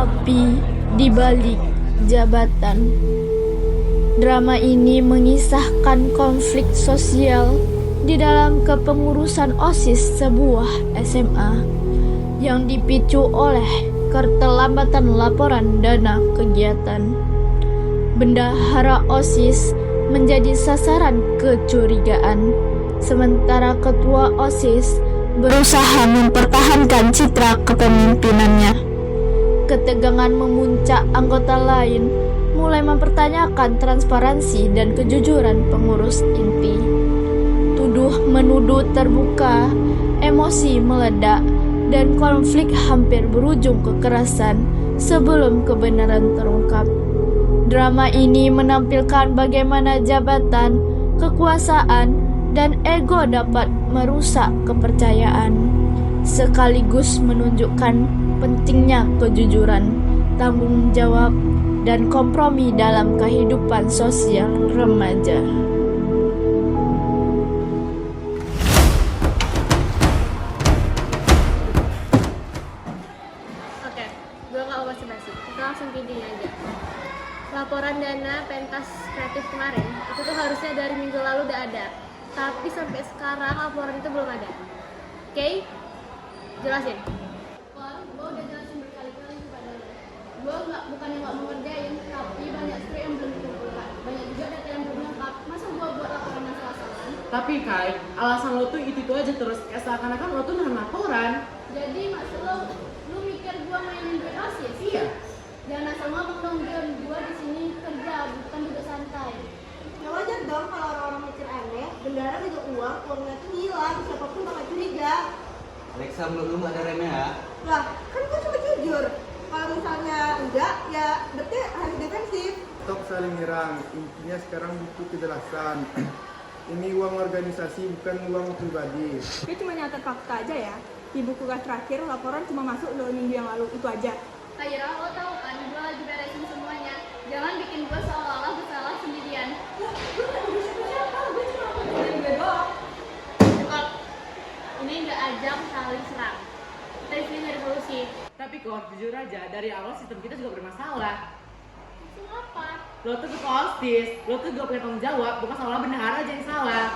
api di balik jabatan. Drama ini mengisahkan konflik sosial di dalam kepengurusan OSIS sebuah SMA yang dipicu oleh keterlambatan laporan dana kegiatan. Bendahara OSIS menjadi sasaran kecurigaan, sementara ketua OSIS berusaha mempertahankan citra kepemimpinannya. Ketegangan memuncak, anggota lain mulai mempertanyakan transparansi dan kejujuran pengurus inti. Tuduh-menuduh terbuka, emosi meledak, dan konflik hampir berujung kekerasan sebelum kebenaran terungkap. Drama ini menampilkan bagaimana jabatan, kekuasaan, dan ego dapat merusak kepercayaan, sekaligus menunjukkan pentingnya kejujuran, tanggung jawab, dan kompromi dalam kehidupan sosial remaja. Oke, gue gak mau basa-basi, kita langsung ke intinya aja. Laporan dana pentas kreatif kemarin, itu tuh harusnya dari minggu lalu udah ada. Tapi sampai sekarang laporan itu belum ada. Oke? Jelasin. Gue udah jelasin berkali-kali kepada lo. Gue bukannya gak mau ngerjain, tapi banyak skrip yang belum dikumpulkan. Banyak juga data yang belum lengkap. Masa gue buat laporan yang salah-salah? Tapi Kai, alasan lo tuh itu aja terus, kayak seakan-akan lo tuh nahan laporan. Jadi maksud lu mikir gue mainin duit OSIS? Iya. Jangan asal ngomong dong, Jon. Gue di sini kerja, bukan duduk santai. Ya wajar dong kalau orang-orang mikir aneh, bendara juga uangnya tuh hilang, siapapun bakal curiga. Alexa, menurut lu ada remeh ya? Lah, kan gue cuma jujur. Kalau misalnya enggak, ya berarti harus defensif. Stop saling nyerang, intinya sekarang butuh kejelasan. Ini uang organisasi, bukan uang pribadi. Dia cuma nyatet fakta aja ya. Di buku tugas terakhir, laporan cuma masuk 2 minggu yang lalu, itu aja. Kayak lo tau kan, gue lagi beresin semuanya. Jangan bikin gue seolah-olah bersalah sendirian. Gue gak bisa siapa, gue cuma ngomongin gue doang. Cukup. Ini nggak ajang saling serang. Kita di sini nyari solusi. Tapi kok jujur aja, dari awal sistem kita juga bermasalah. Langsung apa? Lo tuh ketua OSIS, lo tuh gak punya tanggung jawab, bukan salah bendahara aja yang salah.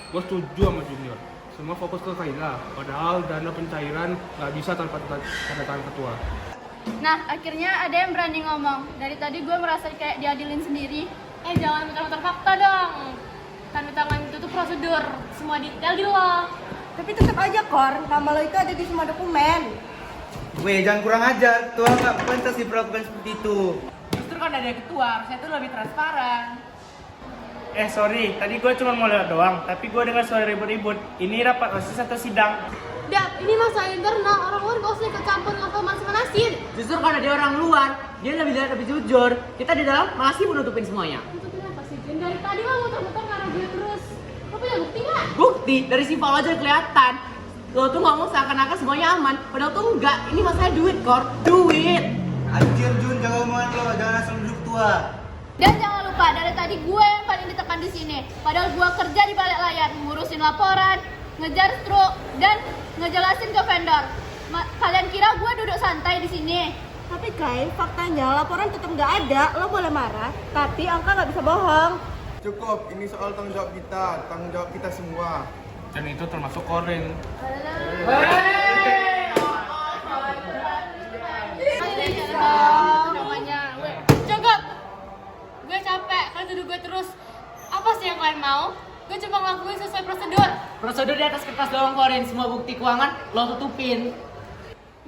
Gue setuju sama Junior. Semua fokus ke Kaila, padahal dana pencairan nggak bisa tanpa tanda tangan ketua. Nah, akhirnya ada yang berani ngomong. Dari tadi gue merasa kayak diadilin sendiri. Jangan muter-muter fakta dong. Tanda tangan itu tuh prosedur, semua detail di lo. Tapi tetap aja, Kor, nama lo itu ada di semua dokumen. Weh, jangan kurang ajar. Ketua nggak pantas diperlakukan seperti itu. Justru kan ada ketua, harusnya tuh lebih transparan. Sorry, tadi gue cuma mau lewat doang, tapi gue dengar suara ribut-ribut. Ini rapat OSIS atau sidang? Dap, ini masalah internal. Orang-orang gak usah ikut campur ngapa manas-manasin. Justru kan ada orang luar, dia lebih jujur. Kita di dalam masih menutupin semuanya. Nutupin apa sih, Jen? Dari tadi lo muter-muter ngarah gue terus. Lo punya bukti gak? Bukti, dari sifat lo aja kelihatan. Lo tuh ngomong seakan-akan semuanya aman, padahal tuh enggak. Ini masalah duit, Kor. Duit! Anjir Jun, jaga omongan lo, jangan asal duduk tua. Dan jangan lupa, dari tadi gue yang paling ditekan di sini. Padahal gue kerja di balik layar, ngurusin laporan, ngejar struk, dan ngejelasin ke vendor. Kalian kira gue duduk santai di sini? Tapi Kai, faktanya laporan tetap nggak ada. Lo boleh marah, tapi angka nggak bisa bohong. Cukup, ini soal tanggung jawab kita semua. Dan itu termasuk Korin. Cukup. Gue capek, kalian duduk gue terus. Apa sih yang kalian mau? Gue cuma ngelakuin sesuai prosedur. Prosedur di atas kertas doang, Korin. Semua bukti keuangan lo tutupin.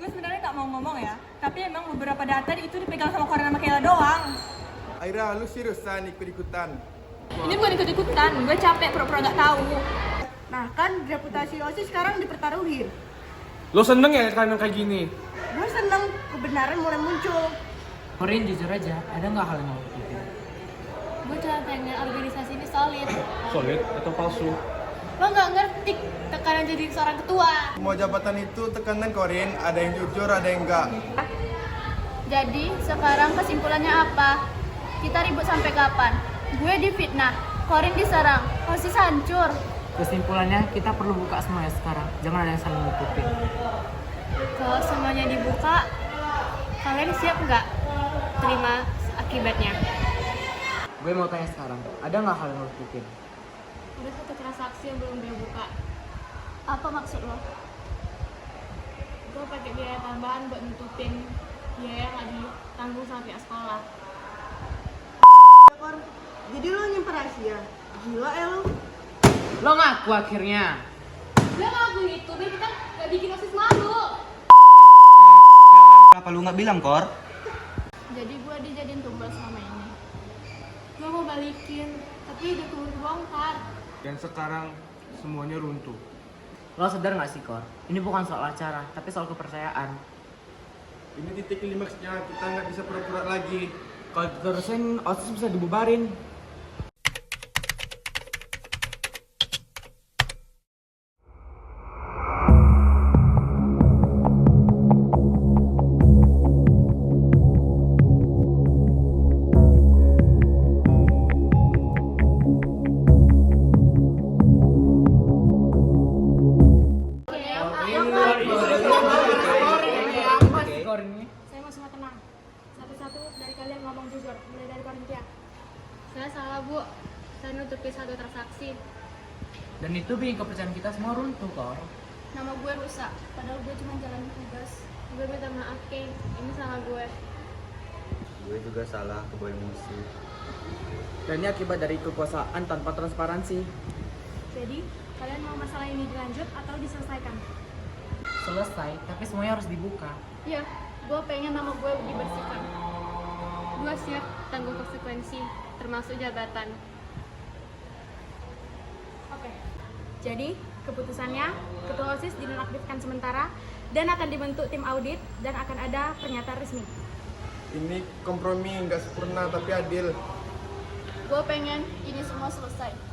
Gue sebenarnya tak mau ngomong ya, tapi emang beberapa data itu dipegang sama Koren sama Kayla doang. Aira, lu seriusan ikut-ikutan? Ini bukan ikut-ikutan, gue capek pura-pura gak tahu. Nah kan reputasi OSIS sekarang dipertaruhin. Lo seneng ya kalian kayak gini? Gue seneng kebenaran mulai muncul. Korin, jujur aja, ada nggak hal yang mau tutupin? Gue cuma pengen organisasi ini solid. Solid atau palsu? Lo nggak ngerti tekanan jadi seorang ketua. Semua jabatan itu tekanan, Korin. Ada yang jujur, ada yang enggak. Jadi sekarang kesimpulannya apa? Kita ribut sampai kapan? Gue difitnah, Korin diserang, OSIS hancur. Kesimpulannya, kita perlu buka semuanya sekarang. Jangan ada yang saling nutupin. Kalau semuanya dibuka, Kalian siap nggak terima akibatnya? Gue mau tanya sekarang, ada nggak hal yang lo tutupin? Ada satu transaksi yang belum gue buka. Apa maksud lo? Gue pakai biaya tambahan buat nutupin biaya yang nggak ditanggung sama pihak sekolah. Ya, Kor. Jadi lo nyimpen rahasia? Gila ya lo. Lo ngaku akhirnya. Gue ngelakuin itu biar kita nggak bikin OSIS malu. Kenapa lu nggak bilang, Kor? Jadi gue dijadiin tumbal selama ini. Gue mau balikin, tapi udah kebongkar. Dan sekarang semuanya runtuh. Lo sadar nggak sih, Kor? Ini bukan soal acara, tapi soal kepercayaan. Ini titik klimaksnya, kita nggak bisa pura-pura lagi. Kalau diterusin, OSIS bisa dibubarin. Saya mau semua tenang. Satu-satu dari kalian ngomong jujur, mulai dari Korintia. Saya salah, Bu. Saya nutupin satu transaksi. Dan itu bikin kepercayaan kita semua runtuh, Kor. Nama gue rusak, padahal gue cuma jalan tugas. Gue minta maaf, Kay. Ini salah gue. Gue juga salah, kebawa emosi. Dan ini akibat dari kekuasaan tanpa transparansi. Jadi, kalian mau masalah ini dilanjut atau diselesaikan? Selesai, tapi semuanya harus dibuka. Iya, gue pengen nama gue dibersihkan. Gue siap tanggung konsekuensi, termasuk jabatan. Oke. Jadi, keputusannya, Ketua OSIS dinonaktifkan sementara dan akan dibentuk tim audit dan akan ada pernyataan resmi. Ini kompromi nggak sempurna tapi adil. Gue pengen ini semua selesai.